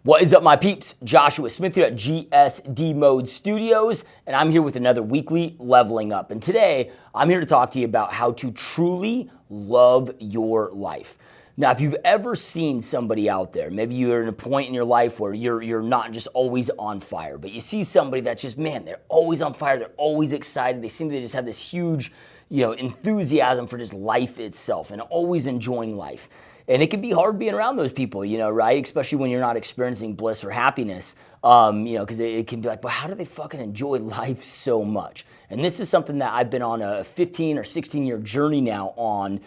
What is up, my peeps? Joshua Smith here at GSD Mode Studios, and I'm here with another weekly Leveling Up. And today, I'm here to talk to you about how to truly love your life. Now, if you've ever seen somebody out there, maybe you're at a point in your life where you're not just always on fire, but you see somebody that's just, man, they're always on fire, they're always excited, they seem to just have this huge, enthusiasm for just life itself and always enjoying life. And it can be hard being around those people, right? Especially when you're not experiencing bliss or happiness, because it can be like, well, how do they fucking enjoy life so much? And this is something that I've been on a 15 or 16-year journey now on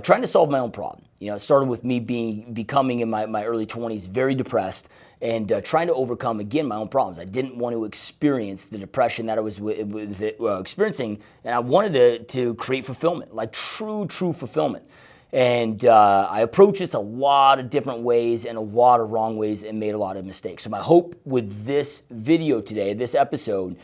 trying to solve my own problem. It started with me becoming in my early 20s very depressed and trying to overcome, again, my own problems. I didn't want to experience the depression that I was experiencing, and I wanted to create fulfillment, like true fulfillment. And I approached this a lot of different ways and a lot of wrong ways and made a lot of mistakes. So my hope with this video today, this episode,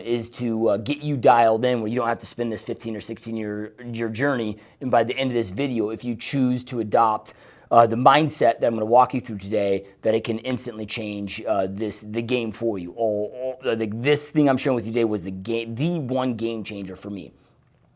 is to get you dialed in where you don't have to spend this 15 or 16-year journey. And by the end of this video, if you choose to adopt the mindset that I'm going to walk you through today, that it can instantly change the game for you. This thing I'm sharing with you today was the one game changer for me.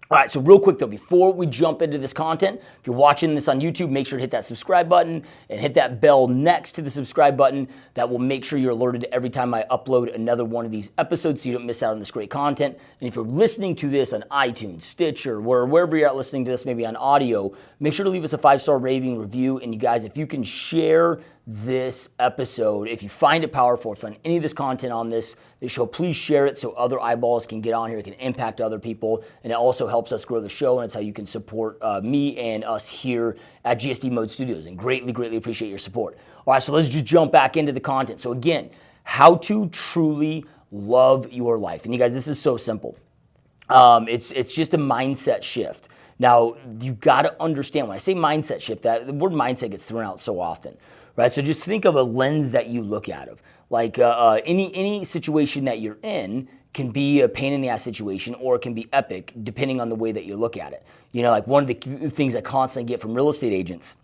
All right, so real quick though, before we jump into this content, if you're watching this on YouTube, make sure to hit that subscribe button and hit that bell next to the subscribe button. That will make sure you're alerted every time I upload another one of these episodes so you don't miss out on this great content. And if you're listening to this on iTunes, Stitcher, wherever you're at listening to this, maybe on audio, make sure to leave us a 5-star rating review. And you guys, if you can share this episode, if you find it powerful, if you find any of this content on this show, please share it so other eyeballs can get on here, it can impact other people, and it also helps us grow the show, and it's how you can support me and us here at GSD Mode Studios, and greatly appreciate your support. All right, so let's just jump back into the content. So again, how to truly love your life. And you guys, this is so simple. It's just a mindset shift. Now, you've got to understand, when I say mindset shift, that the word mindset gets thrown out so often, right? So just think of a lens that you look at of. Like any situation that you're in can be a pain in the ass situation, or it can be epic depending on the way that you look at it. Like one of the things I constantly get from real estate agents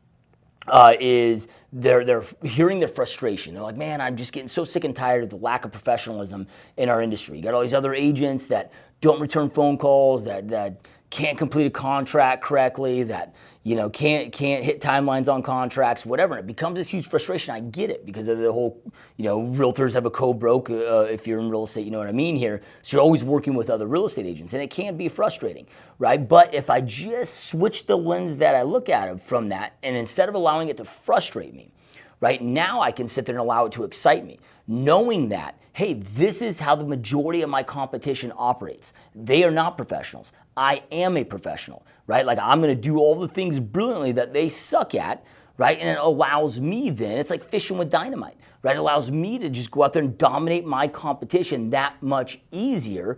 is they're hearing their frustration. They're like, man, I'm just getting so sick and tired of the lack of professionalism in our industry. You got all these other agents that don't return phone calls, that can't complete a contract correctly, that can't hit timelines on contracts, whatever. And it becomes this huge frustration. I get it, because of the whole, realtors have a code broke if you're in real estate, you know what I mean here. So you're always working with other real estate agents, and it can be frustrating, right? But if I just switch the lens that I look at it from that, and instead of allowing it to frustrate me, right, now I can sit there and allow it to excite me, knowing that, hey, this is how the majority of my competition operates. They are not professionals. I am a professional, right? Like, I'm going to do all the things brilliantly that they suck at, right? And it allows me then, it's like fishing with dynamite, right? It allows me to just go out there and dominate my competition that much easier,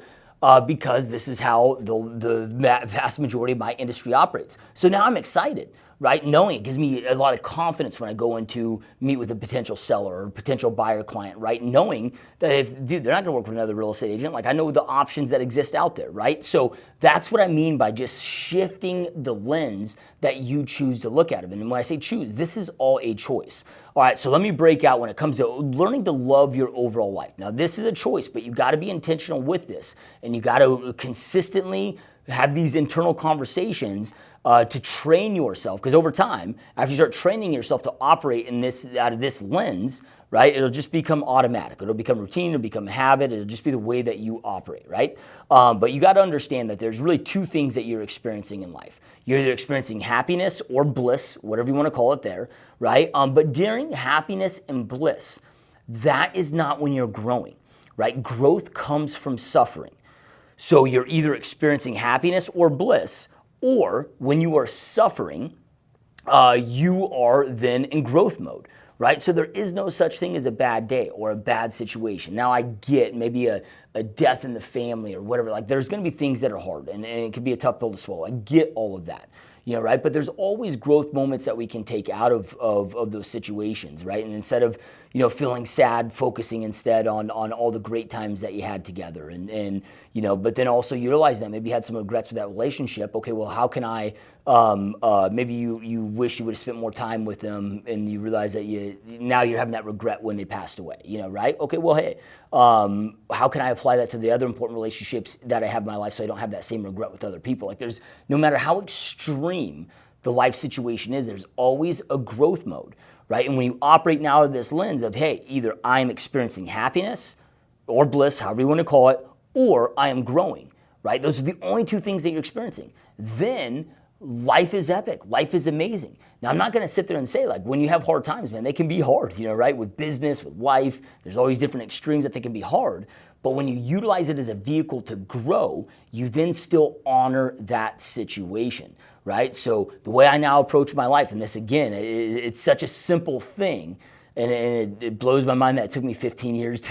because this is how the vast majority of my industry operates. So now I'm excited, right? Knowing it gives me a lot of confidence when I go in to meet with a potential seller or potential buyer client, right? Knowing that they're not gonna work with another real estate agent. Like, I know the options that exist out there, right? So that's what I mean by just shifting the lens that you choose to look at it. And when I say choose, this is all a choice. All right, so let me break out when it comes to learning to love your overall life. Now, this is a choice, but you gotta be intentional with this, and you gotta consistently have these internal conversations to train yourself, because over time, after you start training yourself to operate out of this lens, right, it'll just become automatic. It'll become routine. It'll become habit. It'll just be the way that you operate, right? But you got to understand that there's really two things that you're experiencing in life. You're either experiencing happiness or bliss, whatever you want to call it there, right? But during happiness and bliss, that is not when you're growing, right? Growth comes from suffering. So you're either experiencing happiness or bliss, or when you are suffering, you are then in growth mode, right? So there is no such thing as a bad day or a bad situation. Now, I get maybe a death in the family or whatever. Like, there's going to be things that are hard, and it can be a tough pill to swallow. I get all of that, right? But there's always growth moments that we can take out of those situations, right? And instead of, feeling sad, focusing instead on all the great times that you had together. And but then also utilize that. Maybe you had some regrets with that relationship. Okay, well, how can I, maybe you wish you would have spent more time with them, and you realize that now you're having that regret when they passed away, right? Okay, well, hey, how can I apply that to the other important relationships that I have in my life so I don't have that same regret with other people? Like no matter how extreme the life situation is, there's always a growth mode, right? And when you operate now with this lens of, hey, either I'm experiencing happiness or bliss, however you want to call it, or I am growing, right? Those are the only two things that you're experiencing. Then life is epic. Life is amazing. Now, I'm not going to sit there and say, like, when you have hard times, man, they can be hard, right? With business, with life, there's always different extremes that they can be hard. But when you utilize it as a vehicle to grow, you then still honor that situation, right? So the way I now approach my life, and this, again, it's such a simple thing, and it blows my mind that it took me 15 years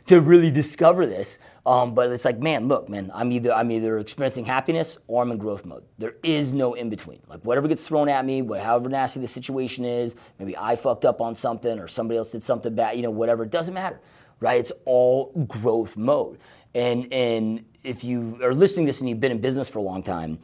to really discover this. But it's like, man, look, man, I'm either experiencing happiness or I'm in growth mode. There is no in between. Like whatever gets thrown at me, however nasty the situation is, maybe I fucked up on something or somebody else did something bad, whatever, it doesn't matter, right? It's all growth mode. And if you are listening to this and you've been in business for a long time,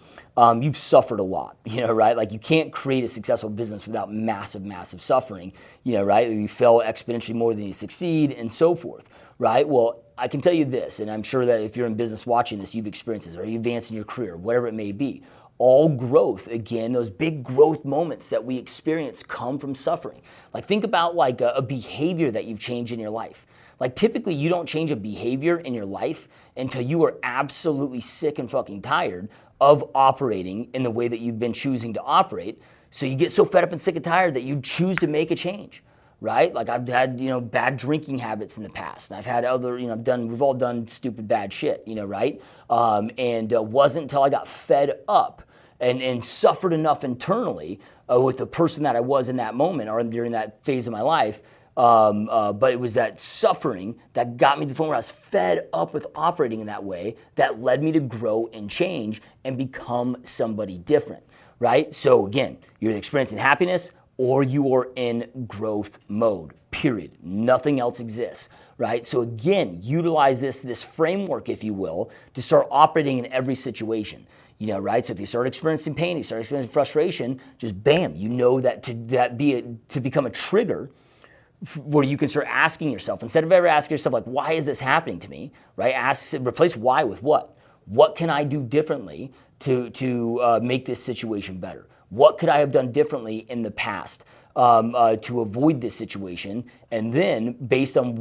you've suffered a lot, right? Like you can't create a successful business without massive, massive suffering, right? You fail exponentially more than you succeed and so forth, right? Well, I can tell you this, and I'm sure that if you're in business watching this, you've experienced this, or you advance in your career, whatever it may be. All growth, again, those big growth moments that we experience come from suffering. Like think about like a behavior that you've changed in your life. Like typically you don't change a behavior in your life until you are absolutely sick and fucking tired of operating in the way that you've been choosing to operate. So you get so fed up and sick and tired that you choose to make a change, right? Like I've had, bad drinking habits in the past. And I've had other, we've all done stupid bad shit, right? And wasn't until I got fed up and suffered enough internally with the person that I was in that moment or during that phase of my life. But it was that suffering that got me to the point where I was fed up with operating in that way that led me to grow and change and become somebody different, right? So again, you're experiencing happiness or you are in growth mode, period. Nothing else exists, right? So again, utilize this framework, if you will, to start operating in every situation. Right? So if you start experiencing pain, you start experiencing frustration, just bam, that to become a trigger where you can start asking yourself, instead of ever asking yourself, like, why is this happening to me, right? Replace why with what. What can I do differently to make this situation better? What could I have done differently in the past to avoid this situation? And then, based on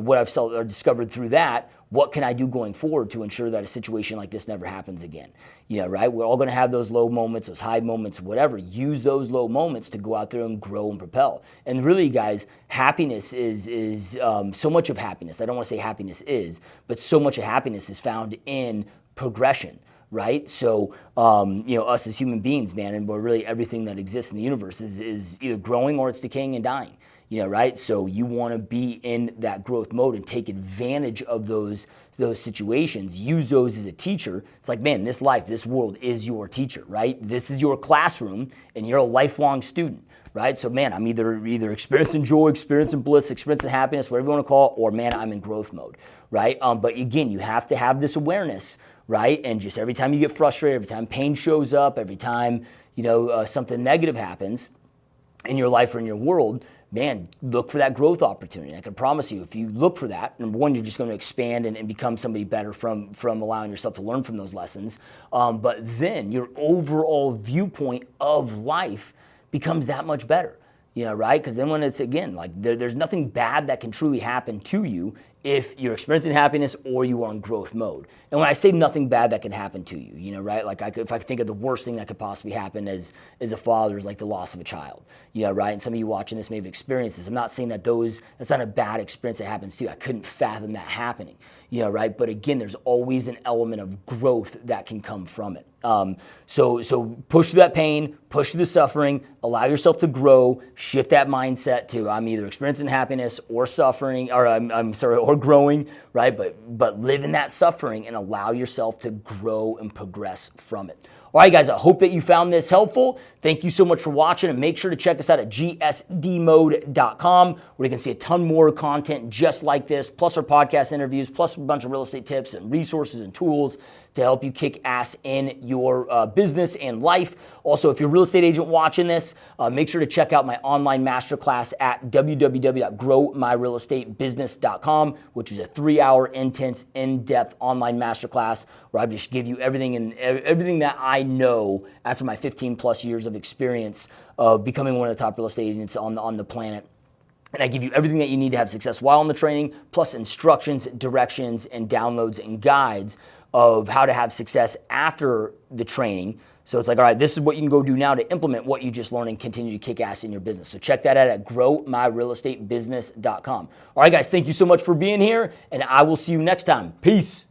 what I've discovered through that, what can I do going forward to ensure that a situation like this never happens again? Right? We're all going to have those low moments, those high moments, whatever. Use those low moments to go out there and grow and propel. And really, guys, happiness is so much of happiness. I don't want to say happiness is, but so much of happiness is found in progression. Right? So, us as human beings, man, and really everything that exists in the universe is either growing or it's decaying and dying, right? So you want to be in that growth mode and take advantage of those situations, use those as a teacher. It's like, man, this life, this world is your teacher, right? This is your classroom and you're a lifelong student, right? So, man, I'm either experiencing joy, experiencing bliss, experiencing happiness, whatever you want to call it, or, man, I'm in growth mode, right? But again, you have to have this awareness, right? And just every time you get frustrated, every time pain shows up, every time, something negative happens in your life or in your world, man, look for that growth opportunity. I can promise you, if you look for that, number one, you're just going to expand and become somebody better from allowing yourself to learn from those lessons. But then your overall viewpoint of life becomes that much better, right? Because then when it's, again, like there's nothing bad that can truly happen to you if you're experiencing happiness or you are in growth mode. And when I say nothing bad that can happen to you, right? Like if I could think of the worst thing that could possibly happen as a father is like the loss of a child, right? And some of you watching this may have experienced this. I'm not saying that's not a bad experience that happens to you. I couldn't fathom that happening, right? But again, there's always an element of growth that can come from it. So push through that pain, push through the suffering, allow yourself to grow, shift that mindset to I'm either experiencing happiness or suffering, or or growing, right? But live in that suffering and allow yourself to grow and progress from it. All right, guys, I hope that you found this helpful. Thank you so much for watching, and make sure to check us out at gsdmode.com, where you can see a ton more content just like this, plus our podcast interviews, plus a bunch of real estate tips and resources and tools to help you kick ass in your business and life. Also, if you're a real estate agent watching this, make sure to check out my online masterclass at www.growmyrealestatebusiness.com, which is a 3-hour intense, in-depth online masterclass where I just give you everything that I know after my 15 plus years of experience of becoming one of the top real estate agents on the planet. And I give you everything that you need to have success while in the training, plus instructions, directions, and downloads and guides of how to have success after the training. So it's like, all right, this is what you can go do now to implement what you just learned and continue to kick ass in your business. So check that out at growmyrealestatebusiness.com. All right, guys, thank you so much for being here, and I will see you next time. Peace.